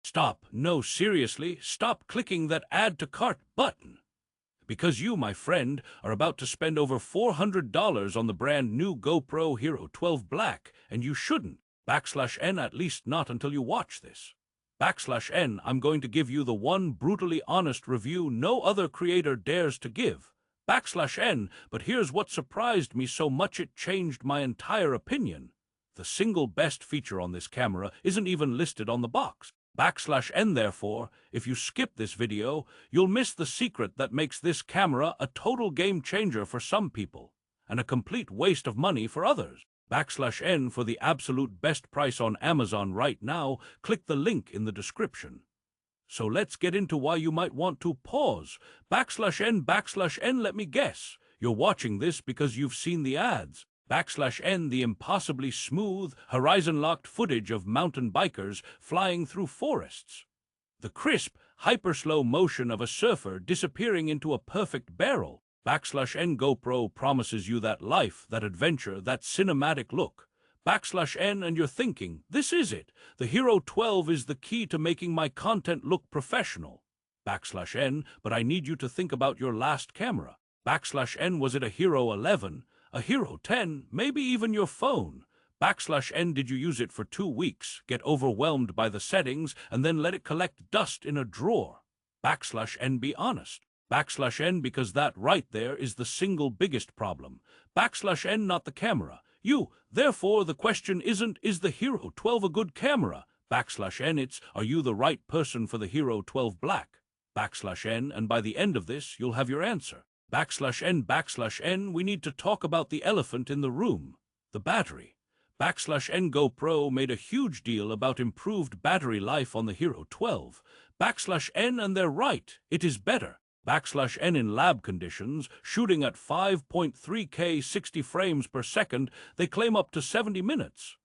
Stop. No, seriously, stop clicking that add to cart button. Because you, my friend, are about to spend over $400 on the brand new GoPro Hero12 Black, and you shouldn't. \n, at least not until you watch this. \n, I'm going to give you the one brutally honest review no other creator dares to give. \n, but here's what surprised me so much it changed my entire opinion. The single best feature on this camera isn't even listed on the box. \n, therefore, if you skip this video, you'll miss the secret that makes this camera a total game changer for some people, and a complete waste of money for others. \n, for the absolute best price on Amazon right now, click the link in the description. So let's get into why you might want to pause. \n, let me guess. You're watching this because you've seen the ads. \n, the impossibly smooth, horizon-locked footage of mountain bikers flying through forests. The crisp, hyper-slow motion of a surfer disappearing into a perfect barrel. \n, GoPro promises you that life, that adventure, that cinematic look. \n, and you're thinking, this is it. The Hero 12 is the key to making my content look professional. \n, but I need you to think about your last camera. \n, was it a Hero 11? A Hero 10, maybe even your phone. \n, did you use it for 2 weeks, get overwhelmed by the settings, and then let it collect dust in a drawer? \n, be honest. \n, because that right there is the single biggest problem. \n, not the camera. You, therefore, the question isn't, is the Hero 12 a good camera? \n, it's, are you the right person for the Hero 12 Black? \n, and by the end of this, you'll have your answer. \n, we need to talk about the elephant in the room, the battery. \n, GoPro made a huge deal about improved battery life on the Hero 12. \n, and they're right, it is better. \n, in lab conditions, shooting at 5.3K 60 frames per second, they claim up to 70 minutes.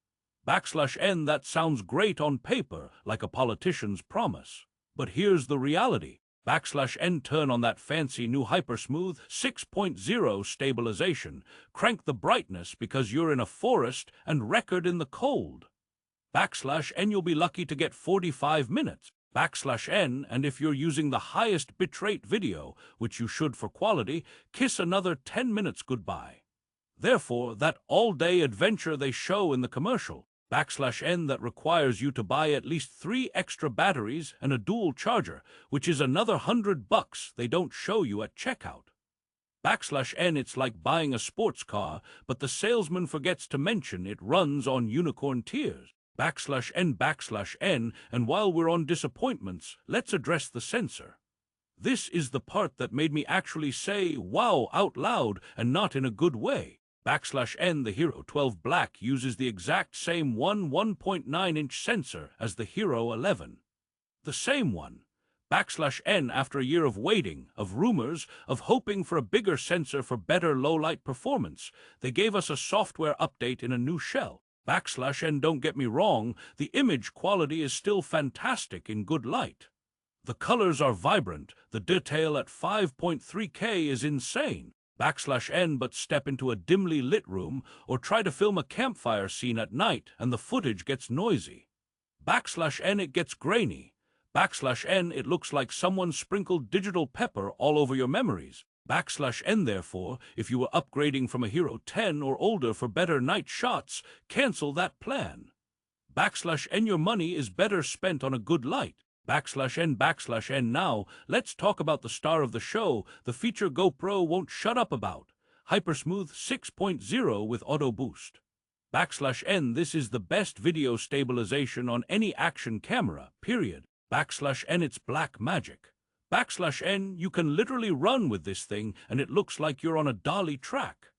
\n, that sounds great on paper, like a politician's promise. But here's the reality. \n, turn on that fancy new HyperSmooth 6.0 stabilization. Crank the brightness because you're in a forest and record in the cold. \n, you'll be lucky to get 45 minutes. \n, and if you're using the highest bitrate video, which you should for quality, kiss another 10 minutes goodbye. Therefore, that all-day adventure they show in the commercial, \n, that requires you to buy at least 3 extra batteries and a dual charger, which is another $100 they don't show you at checkout. \n, it's like buying a sports car, but the salesman forgets to mention it runs on unicorn tears. \n, and while we're on disappointments, let's address the sensor. This is the part that made me actually say, wow, out loud, and not in a good way. \n, the Hero 12 Black uses the exact same 1.9-inch sensor as the Hero 11. The same one. \n, after a year of waiting, of rumors, of hoping for a bigger sensor for better low-light performance, they gave us a software update in a new shell. \n, don't get me wrong, the image quality is still fantastic in good light. The colors are vibrant, the detail at 5.3K is insane. \n, but step into a dimly lit room or try to film a campfire scene at night and the footage gets noisy. \n, it gets grainy. \n, it looks like someone sprinkled digital pepper all over your memories. \n, therefore, if you were upgrading from a Hero 10 or older for better night shots, cancel that plan. \n, your money is better spent on a good light. \n, now, let's talk about the star of the show, the feature GoPro won't shut up about. HyperSmooth 6.0 with Auto Boost. \n, this is the best video stabilization on any action camera, period. \n, it's black magic. \n, you can literally run with this thing and it looks like you're on a dolly track.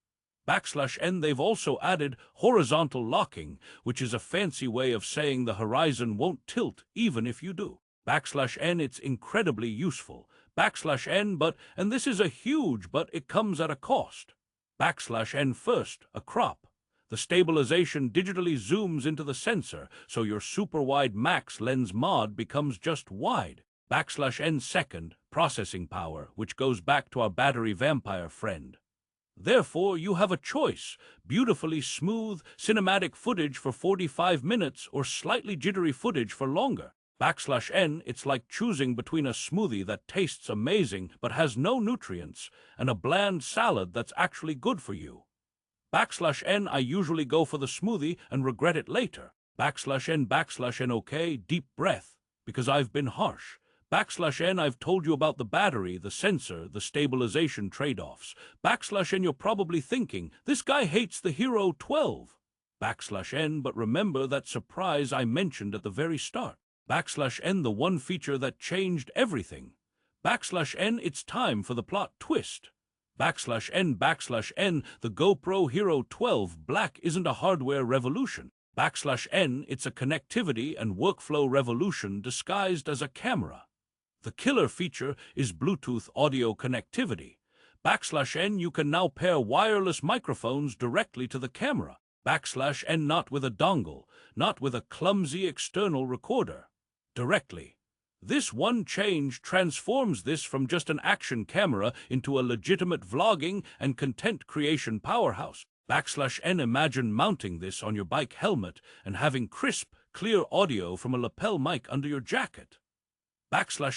\n, they've also added horizontal locking, which is a fancy way of saying the horizon won't tilt even if you do. \n, it's incredibly useful. \n, but, and this is a huge but it comes at a cost. \n, first, a crop. The stabilization digitally zooms into the sensor, so your super wide max lens mod becomes just wide. \n, second, processing power, which goes back to our battery vampire friend. Therefore, you have a choice: beautifully smooth, cinematic footage for 45 minutes or slightly jittery footage for longer. N, it's like choosing between a smoothie that tastes amazing but has no nutrients and a bland salad that's actually good for you. N, I usually go for the smoothie and regret it later. N, okay, deep breath, because I've been harsh. N, I've told you about the battery, the sensor, the stabilization trade-offs. N, you're probably thinking, this guy hates the Hero 12. N, but remember that surprise I mentioned at the very start. N, the one feature that changed everything. N, it's time for the plot twist. N, the GoPro Hero12 Black isn't a hardware revolution. N, it's a connectivity and workflow revolution disguised as a camera. The killer feature is Bluetooth audio connectivity. N, you can now pair wireless microphones directly to the camera. N, not with a dongle, not with a clumsy external recorder. Directly. This one change transforms this from just an action camera into a legitimate vlogging and content creation powerhouse. N, imagine mounting this on your bike helmet and having crisp, clear audio from a lapel mic under your jacket.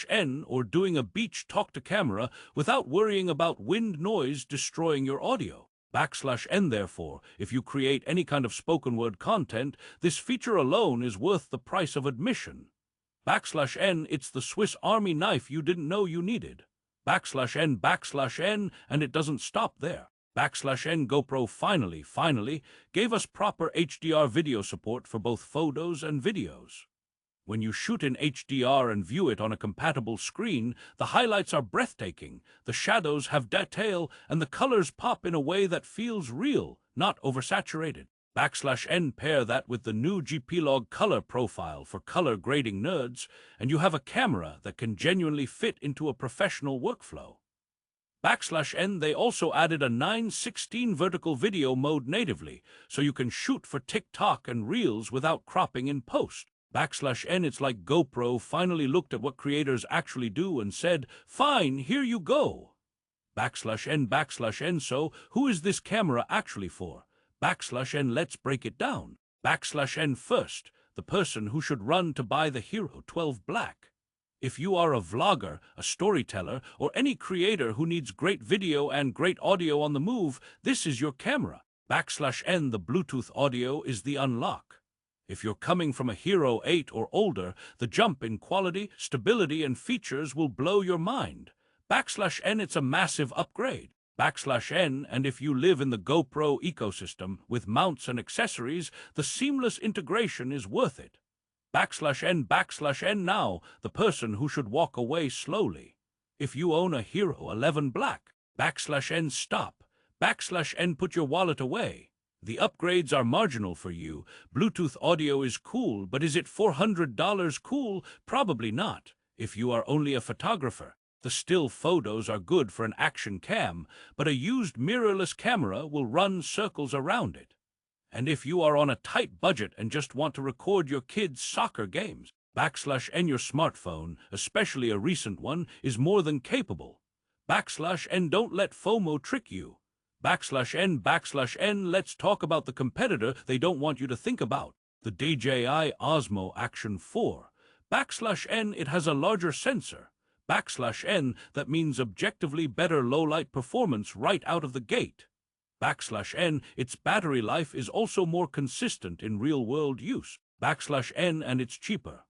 N, or doing a beach talk-to-camera without worrying about wind noise destroying your audio. N, therefore, if you create any kind of spoken word content, this feature alone is worth the price of admission. N, it's the Swiss Army knife you didn't know you needed. N, and it doesn't stop there. N, GoPro finally gave us proper HDR video support for both photos and videos. When you shoot in HDR and view it on a compatible screen, the highlights are breathtaking, the shadows have detail, and the colors pop in a way that feels real, not oversaturated. N, pair that with the new GPlog color profile for color grading nerds, and you have a camera that can genuinely fit into a professional workflow. N, they also added a 9:16 vertical video mode natively, so you can shoot for TikTok and Reels without cropping in post. N, it's like GoPro finally looked at what creators actually do and said, fine, here you go. N, so who is this camera actually for? N, let's break it down. N, first, the person who should run to buy the Hero12 Black. If you are a vlogger, a storyteller, or any creator who needs great video and great audio on the move, this is your camera. N, the Bluetooth audio is the unlock. If you're coming from a Hero 8 or older, the jump in quality, stability, and features will blow your mind. N, it's a massive upgrade. N, and if you live in the GoPro ecosystem with mounts and accessories, the seamless integration is worth it. N, now, the person who should walk away slowly. If you own a Hero 11 Black, N, stop. N, put your wallet away. The upgrades are marginal for you. Bluetooth audio is cool, but is it $400 cool? Probably not, if you are only a photographer. The still photos are good for an action cam, but a used mirrorless camera will run circles around it. And if you are on a tight budget and just want to record your kids' soccer games, N, your smartphone, especially a recent one, is more than capable. N, don't let FOMO trick you. N, let's talk about the competitor they don't want you to think about, the DJI Osmo Action 4. N, it has a larger sensor. N, that means objectively better low-light performance right out of the gate. N, its battery life is also more consistent in real-world use. N, and it's cheaper.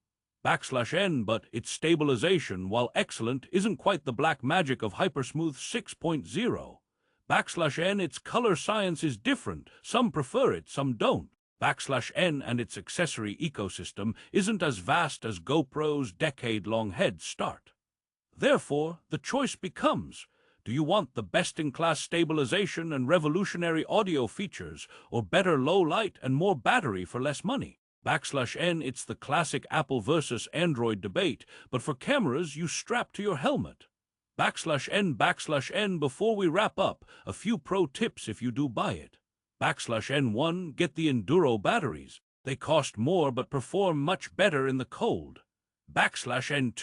N, but its stabilization, while excellent, isn't quite the black magic of HyperSmooth 6.0. N, its color science is different. Some prefer it, some don't. N, and its accessory ecosystem isn't as vast as GoPro's decade-long head start. Therefore, the choice becomes, do you want the best-in-class stabilization and revolutionary audio features, or better low light and more battery for less money? N, it's the classic Apple versus Android debate, but for cameras you strap to your helmet. N, before we wrap up, a few pro tips if you do buy it. N, get the Enduro batteries. They cost more but perform much better in the cold. N,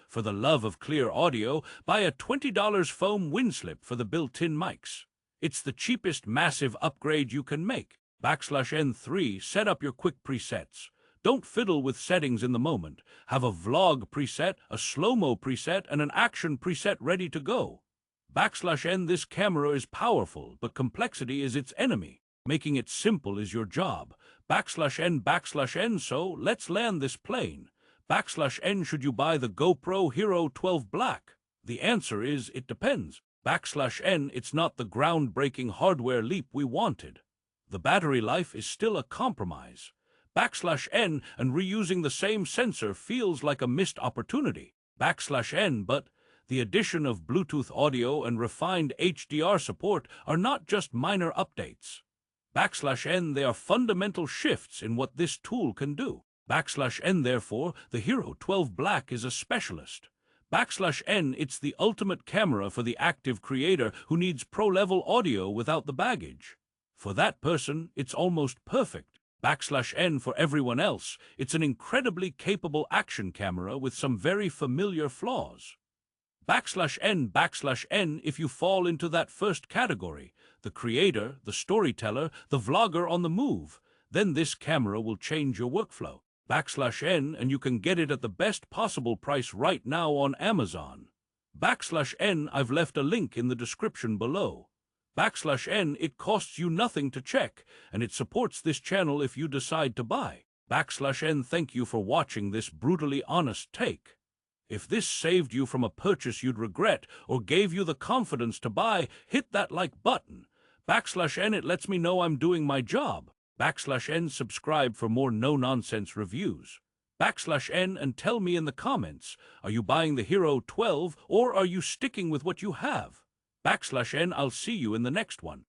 for the love of clear audio, buy a $20 foam windslip for the built-in mics. It's the cheapest massive upgrade you can make. N, set up your quick presets. Don't fiddle with settings in the moment. Have a vlog preset, a slow-mo preset, and an action preset ready to go. \n This camera is powerful, but complexity is its enemy. Making it simple is your job. \n So let's land this plane. \n Should you buy the GoPro Hero12 Black? The answer is it depends. \n It's not the groundbreaking hardware leap we wanted. The battery life is still a compromise. \n And reusing the same sensor feels like a missed opportunity. \n But the addition of Bluetooth audio and refined HDR support are not just minor updates. \n They are fundamental shifts in what this tool can do. \n Therefore, the Hero 12 Black is a specialist. \n It's the ultimate camera for the active creator who needs pro-level audio without the baggage. For that person, it's almost perfect. \n For everyone else, it's an incredibly capable action camera with some very familiar flaws. \n If you fall into that first category, the creator, the storyteller, the vlogger on the move, then this camera will change your workflow. \n And you can get it at the best possible price right now on Amazon. \n I've left a link in the description below. \n It costs you nothing to check, and it supports this channel if you decide to buy. \n Thank you for watching this brutally honest take. If this saved you from a purchase you'd regret or gave you the confidence to buy, hit that like button. \n It lets me know I'm doing my job. \n Subscribe for more no-nonsense reviews. \n And tell me in the comments, are you buying the Hero 12 or are you sticking with what you have? \n I'll see you in the next one.